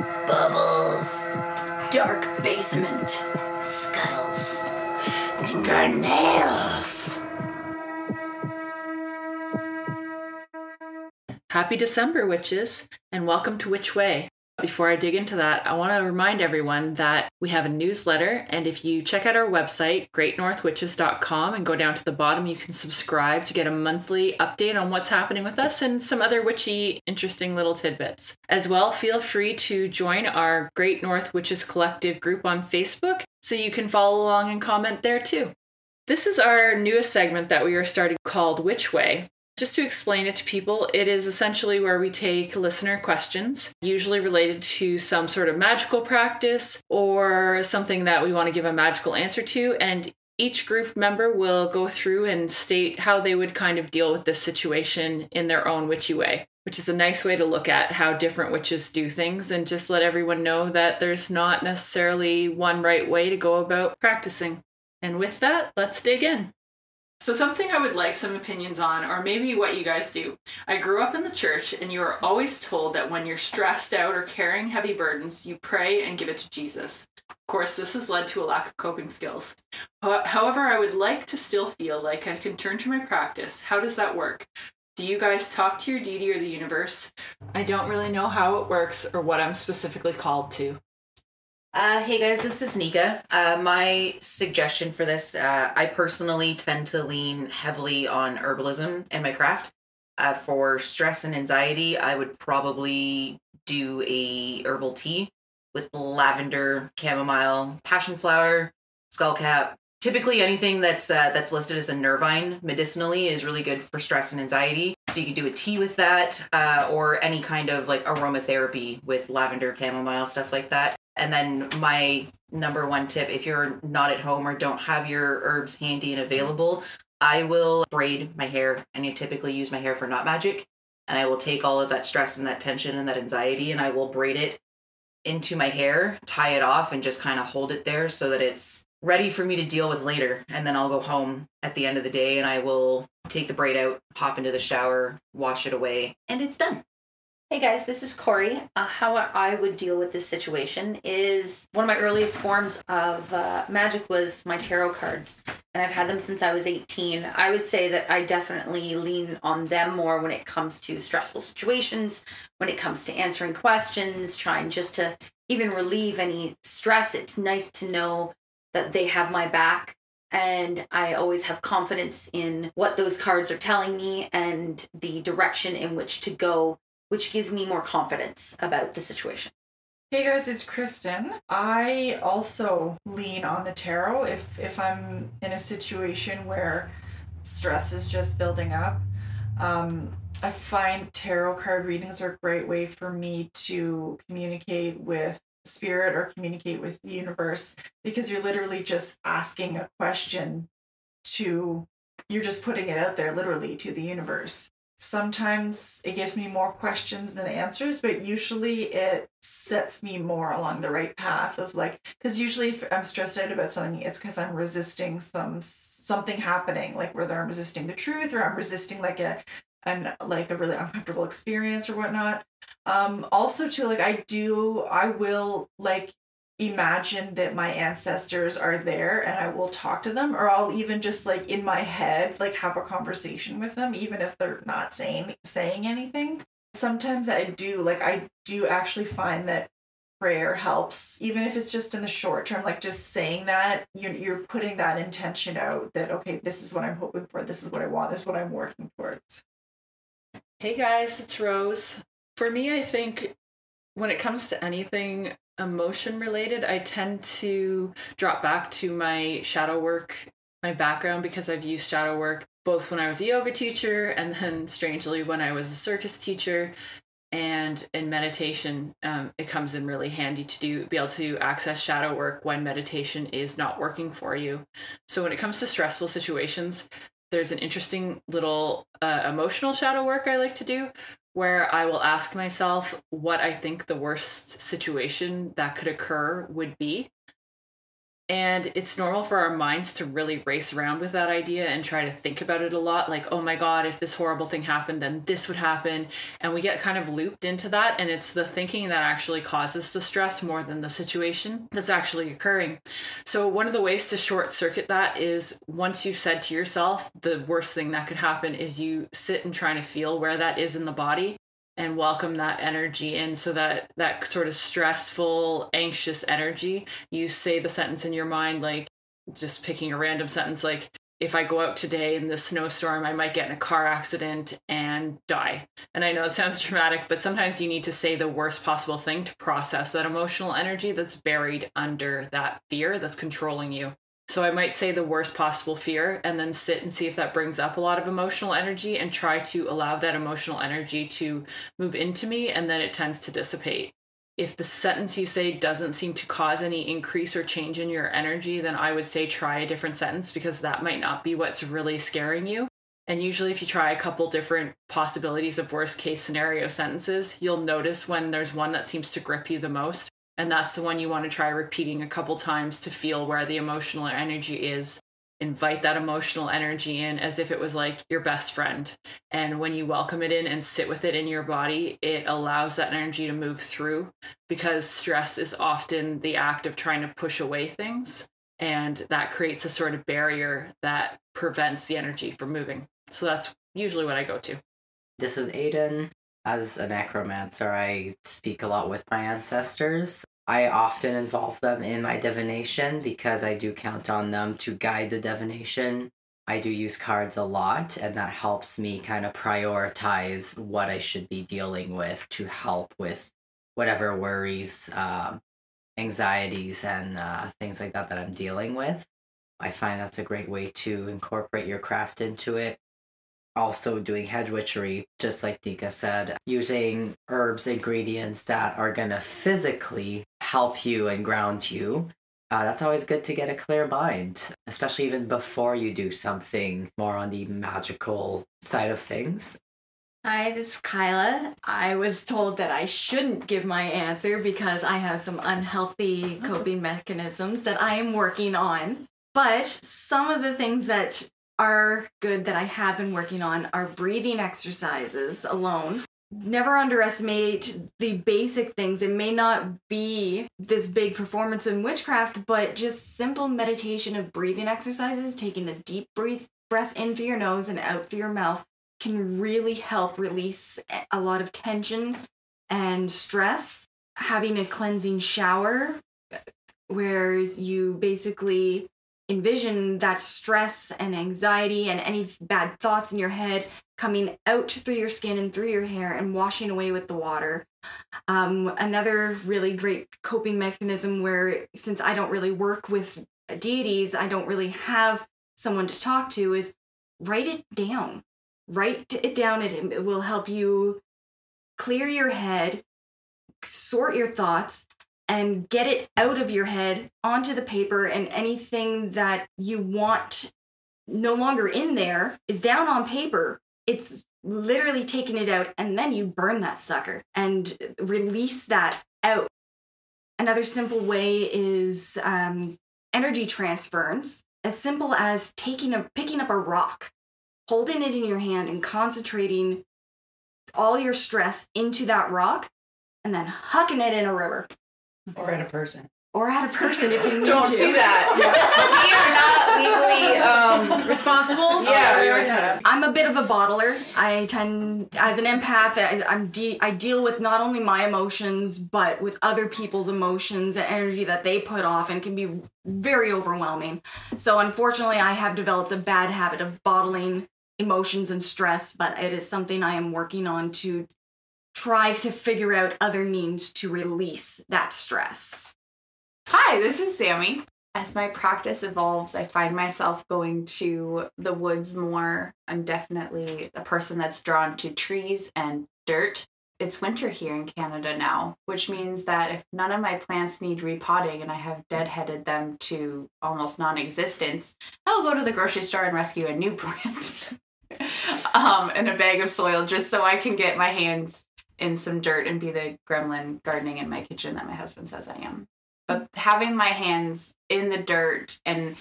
Bubbles. Dark basement. Scuttles. Fingernails. Happy December, witches, and welcome to Which Way. Before I dig into that, I want to remind everyone that we have a newsletter, and if you check out our website, greatnorthwitches.com, and go down to the bottom, you can subscribe to get a monthly update on what's happening with us and some other witchy, interesting little tidbits. As well, feel free to join our Great North Witches Collective group on Facebook, so you can follow along and comment there too. This is our newest segment that we are starting called Which Way. Just to explain it to people, it is essentially where we take listener questions, usually related to some sort of magical practice or something that we want to give a magical answer to, and each group member will go through and state how they would kind of deal with this situation in their own witchy way, which is a nice way to look at how different witches do things and just let everyone know that there's not necessarily one right way to go about practicing. And with that, let's dig in. So something I would like some opinions on, or maybe what you guys do. I grew up in the church, and you are always told that when you're stressed out or carrying heavy burdens, you pray and give it to Jesus. Of course, this has led to a lack of coping skills. However, I would like to still feel like I can turn to my practice. How does that work? Do you guys talk to your deity or the universe? I don't really know how it works or what I'm specifically called to. Hey guys, this is Nika. My suggestion for this, I personally tend to lean heavily on herbalism in my craft. For stress and anxiety, I would probably do a herbal tea with lavender, chamomile, passion flower, skullcap. Typically anything that's listed as a nervine medicinally is really good for stress and anxiety. So you could do a tea with that, or any kind of like aromatherapy with lavender, chamomile, stuff like that. And then my number one tip, if you're not at home or don't have your herbs handy and available, I will braid my hair, and I typically use my hair for knot magic. And I will take all of that stress and that tension and that anxiety, and I will braid it into my hair, tie it off, and just kind of hold it there so that it's ready for me to deal with later. And then I'll go home at the end of the day and I will take the braid out, hop into the shower, wash it away, and it's done. Hey guys, this is Corey. How I would deal with this situation is one of my earliest forms of magic was my tarot cards, and I've had them since I was 18. I would say that I definitely lean on them more when it comes to stressful situations, when it comes to answering questions, trying just to even relieve any stress. It's nice to know that they have my back, and I always have confidence in what those cards are telling me and the direction in which to go, which gives me more confidence about the situation. Hey guys, it's Kristen. I also lean on the tarot if I'm in a situation where stress is just building up. I find tarot card readings are a great way for me to communicate with spirit or communicate with the universe, because you're literally just asking a question you're just putting it out there literally to the universe. Sometimes it gives me more questions than answers, but usually it sets me more along the right path of because usually if I'm stressed out about something, it's because I'm resisting something happening, like whether I'm resisting the truth or I'm resisting a really uncomfortable experience or whatnot. Also too, I will imagine that my ancestors are there and I will talk to them, or I'll even just in my head have a conversation with them, even if they're not saying anything. Sometimes I do actually find that prayer helps, even if it's just in the short term, just saying that you're putting that intention out that, okay, this is what I'm hoping for, this is what I want, this is what I'm working towards. Hey guys, it's Rose. For me, I think when it comes to anything emotion related, I tend to drop back to my shadow work, my background, because I've used shadow work both when I was a yoga teacher and then strangely when I was a circus teacher. And in meditation, it comes in really handy to be able to access shadow work when meditation is not working for you. So when it comes to stressful situations, there's an interesting little emotional shadow work I like to do, where I will ask myself what I think the worst situation that could occur would be. And it's normal for our minds to really race around with that idea and try to think about it a lot. Like, oh my God, if this horrible thing happened, then this would happen. And we get kind of looped into that. And it's the thinking that actually causes the stress more than the situation that's actually occurring. So one of the ways to short circuit that is, once you've said to yourself, the worst thing that could happen is, you sit and try to feel where that is in the body and welcome that energy in, so that that sort of stressful, anxious energy, you say the sentence in your mind, like, just picking a random sentence, like, if I go out today in this snowstorm, I might get in a car accident and die. And I know it sounds dramatic, but sometimes you need to say the worst possible thing to process that emotional energy that's buried under that fear that's controlling you. So I might say the worst possible fear and then sit and see if that brings up a lot of emotional energy, and try to allow that emotional energy to move into me, and then it tends to dissipate. If the sentence you say doesn't seem to cause any increase or change in your energy, then I would say try a different sentence, because that might not be what's really scaring you. And usually if you try a couple different possibilities of worst case scenario sentences, you'll notice when there's one that seems to grip you the most. And that's the one you want to try repeating a couple times to feel where the emotional energy is. Invite that emotional energy in as if it was like your best friend. And when you welcome it in and sit with it in your body, it allows that energy to move through, because stress is often the act of trying to push away things. And that creates a sort of barrier that prevents the energy from moving. So that's usually what I go to. This is Aiden. As a necromancer, I speak a lot with my ancestors. I often involve them in my divination because I do count on them to guide the divination. I do use cards a lot, and that helps me kind of prioritize what I should be dealing with to help with whatever worries, anxieties, and things like that I'm dealing with. I find that's a great way to incorporate your craft into it. Also doing hedge witchery, just like Nika said, using herbs, ingredients that are going to physically help you and ground you. That's always good to get a clear mind, especially even before you do something more on the magical side of things. Hi, this is Kyla. I was told that I shouldn't give my answer because I have some unhealthy coping mechanisms that I am working on. But some of the things that are good that I have been working on are breathing exercises alone. Never underestimate the basic things. It may not be this big performance in witchcraft, but just simple meditation of breathing exercises, taking a deep breath in through your nose and out through your mouth, can really help release a lot of tension and stress. Having a cleansing shower where you basically envision that stress and anxiety and any bad thoughts in your head coming out through your skin and through your hair and washing away with the water. Another really great coping mechanism where, since I don't really work with deities, I don't really have someone to talk to, is write it down. Write it down. It will help you clear your head, sort your thoughts, and get it out of your head onto the paper, and anything that you want no longer in there is down on paper. It's literally taking it out, and then you burn that sucker and release that out. Another simple way is energy transference, as simple as picking up a rock, holding it in your hand and concentrating all your stress into that rock, and then hucking it in a river. Or at a person. Or at a person if you need Don't to. do that. We are not legally responsible. Yeah. I'm a bit of a bottler. I tend, as an empath, I deal with not only my emotions, but with other people's emotions and energy that they put off, and it can be very overwhelming. So unfortunately, I have developed a bad habit of bottling emotions and stress, but it is something I am working on to try to figure out other means to release that stress. Hi, this is Sammy. As my practice evolves, I find myself going to the woods more. I'm definitely a person that's drawn to trees and dirt. It's winter here in Canada now, which means that if none of my plants need repotting and I have deadheaded them to almost non-existence, I'll go to the grocery store and rescue a new plant and a bag of soil just so I can get my hands in some dirt and be the gremlin gardening in my kitchen that my husband says I am. But having my hands in the dirt and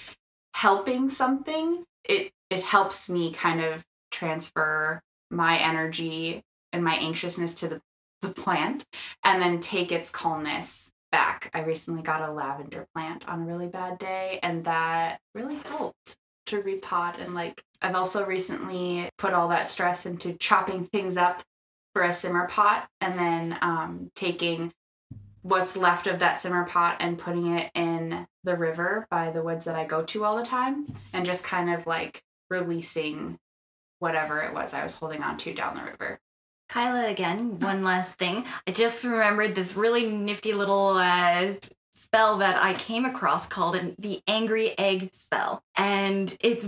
helping something, it helps me kind of transfer my energy and my anxiousness to the plant and then take its calmness back. I recently got a lavender plant on a really bad day, and that really helped to repot. And like, I've also recently put all that stress into chopping things up for a simmer pot, and then taking what's left of that simmer pot and putting it in the river by the woods that I go to all the time, and just kind of like releasing whatever it was I was holding on to down the river. Kyla again, one last thing. I just remembered this really nifty little spell that I came across called the Angry Egg spell. And it's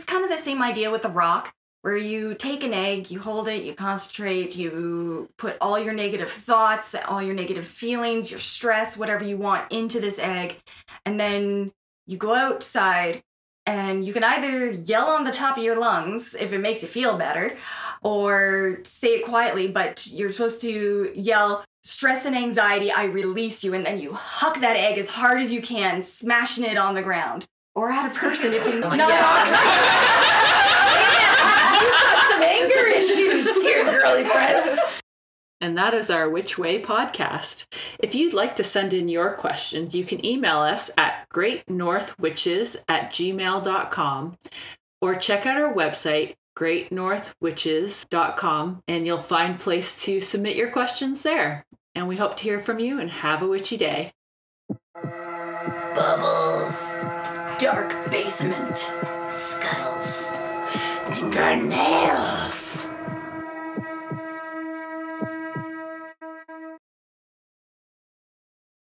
kind of the same idea with the rock, where you take an egg, you hold it, you concentrate, you put all your negative thoughts, all your negative feelings, your stress, whatever you want into this egg, and then you go outside and you can either yell on the top of your lungs if it makes you feel better, or say it quietly, but you're supposed to yell, "Stress and anxiety, I release you," and then you huck that egg as hard as you can, smashing it on the ground. Or at a person if you're not You got some anger issues here, girly friend. And that is our Which Way podcast. If you'd like to send in your questions, you can email us at greatnorthwitches@gmail.com or check out our website, greatnorthwitches.com, and you'll find a place to submit your questions there. And we hope to hear from you, and have a witchy day. Bubbles. Dark basement. Scuttles. Fingernails.